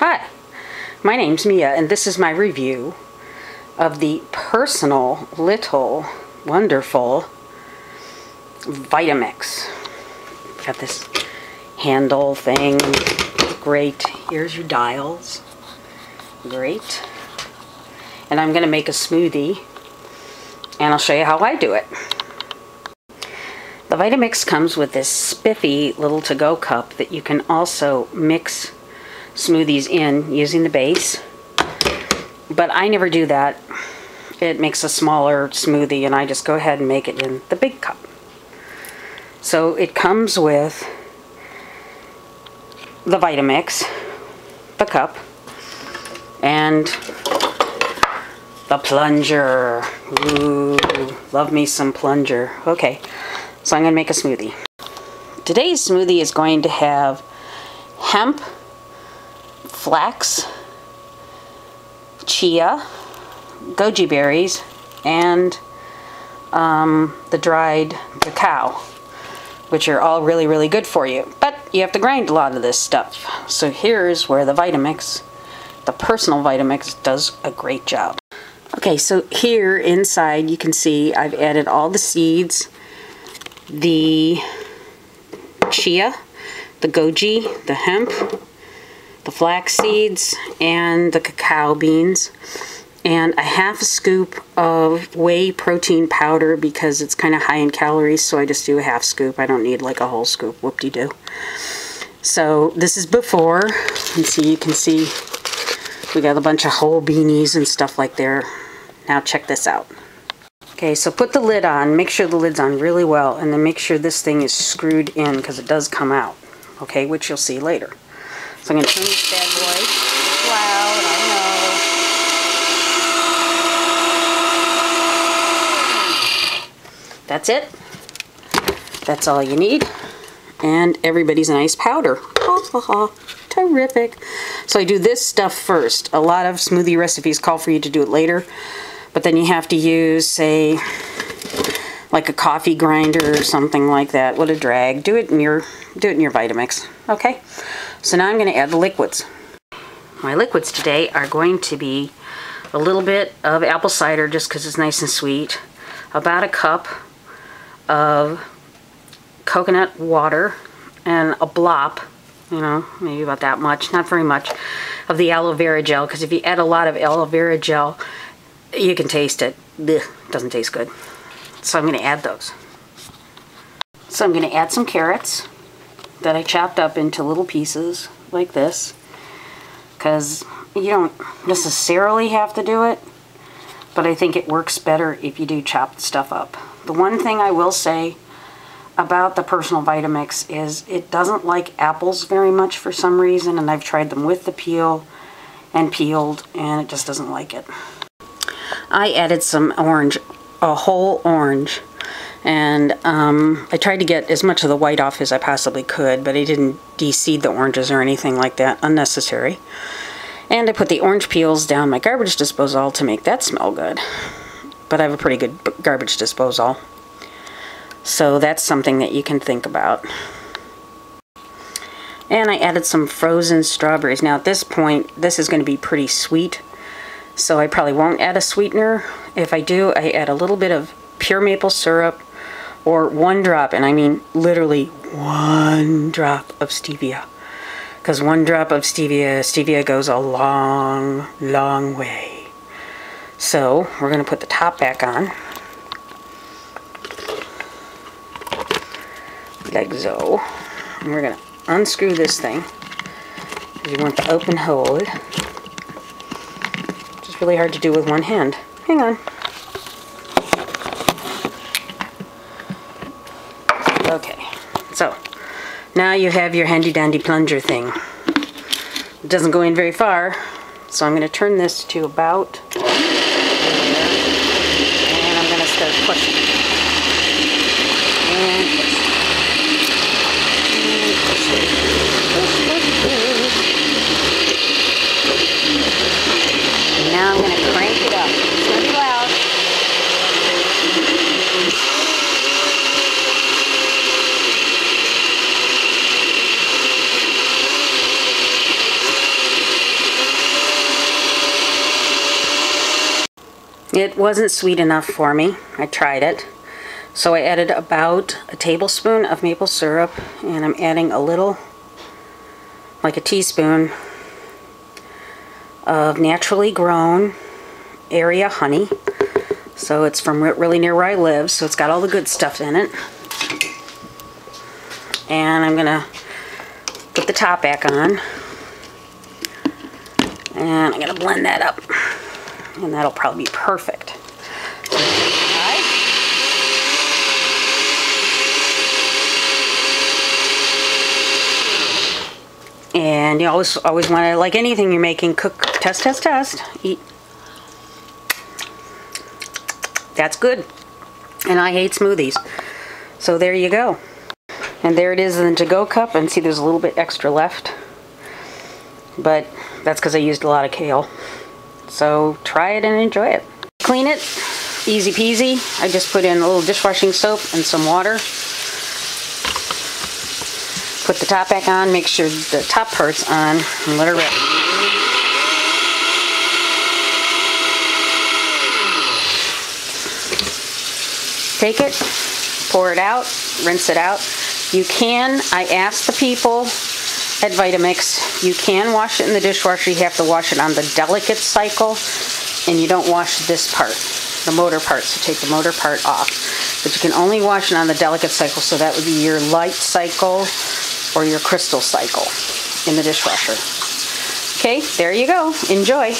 Hi, my name's Mia, and this is my review of the personal, little, wonderful Vitamix. Got this handle thing. Great. Here's your dials. Great. And I'm going to make a smoothie, and I'll show you how I do it. The Vitamix comes with this spiffy little to-go cup that you can also mix smoothies in using the base, but I never do that. It makes a smaller smoothie and I just go ahead and make it in the big cup. So it comes with the Vitamix, the cup, and the plunger. Ooh, love me some plunger. Okay, so I'm going to make a smoothie. Today's smoothie is going to have hemp, flax, chia, goji berries, and the dried cacao, which are all really, really good for you. But you have to grind a lot of this stuff. So here's where the Vitamix, the personal Vitamix, does a great job. Okay, so here inside you can see I've added all the seeds, the chia, the goji, the hemp, the flax seeds, and the cacao beans, and a half a scoop of whey protein powder because it's kind of high in calories, so I just do a half scoop. I don't need like a whole scoop. Whoop-de-doo. So this is before, and so you can see we got a bunch of whole beanies and stuff like there. Now check this out. Okay, so put the lid on, make sure the lid's on really well, and then make sure this thing is screwed in because it does come out, okay, which you'll see later. So I'm going to turn this bad boy. It's loud, I know. That's it. That's all you need. And everybody's a nice powder. Ha ha ha. Terrific. So I do this stuff first. A lot of smoothie recipes call for you to do it later, but then you have to use, say, like a coffee grinder or something like that. What a drag. Do it in your Vitamix. Okay? So now I'm going to add the liquids. My liquids today are going to be a little bit of apple cider just because it's nice and sweet, about a cup of coconut water, and a blop, you know, maybe about that much, not very much, of the aloe vera gel, because if you add a lot of aloe vera gel, you can taste it. Ugh, it doesn't taste good. So I'm going to add those. So I'm going to add some carrots that I chopped up into little pieces like this, because you don't necessarily have to do it, but I think it works better if you do chop stuff up. The one thing I will say about the personal Vitamix is it doesn't like apples very much for some reason, and I've tried them with the peel and peeled, and it just doesn't like it. I added some orange, a whole orange, and I tried to get as much of the white off as I possibly could, but I didn't de-seed the oranges or anything like that, unnecessary. And I put the orange peels down my garbage disposal to make that smell good. But I have a pretty good garbage disposal, so that's something that you can think about. And I added some frozen strawberries. Now at this point, this is going to be pretty sweet, so I probably won't add a sweetener. If I do, I add a little bit of pure maple syrup, or 1 drop, and I mean literally 1 drop of stevia. Because 1 drop of stevia goes a long, long way. So we're going to put the top back on, like so. And we're going to unscrew this thing, because you want the open hold, which is really hard to do with one hand. Hang on. Okay, so now you have your handy dandy plunger thing. It doesn't go in very far, so I'm going to turn this to about there, and I'm going to start pushing. And push. And push. And now I'm going to crank it up. It's going to be loud. It wasn't sweet enough for me. I tried it. So I added about a tablespoon of maple syrup, and I'm adding a little, like a teaspoon, of naturally grown area honey. So it's from really near where I live, so it's got all the good stuff in it. And I'm gonna put the top back on. And I'm gonna blend that up. And that'll probably be perfect. And you always want to, like anything you're making, cook, test, eat. That's good. And I hate smoothies. So there you go. And there it is in the to-go cup. And see, there's a little bit extra left. But that's because I used a lot of kale. So try it and enjoy it. Clean it. Easy peasy. I just put in a little dishwashing soap and some water. Put the top back on, make sure the top part's on, and let her rip. Take it, pour it out, rinse it out. You can, I asked the people at Vitamix, you can wash it in the dishwasher. You have to wash it on the delicate cycle, and you don't wash this part, the motor part, so take the motor part off. But you can only wash it on the delicate cycle, so that would be your light cycle or your crystal cycle in the dishwasher. Okay, there you go. Enjoy.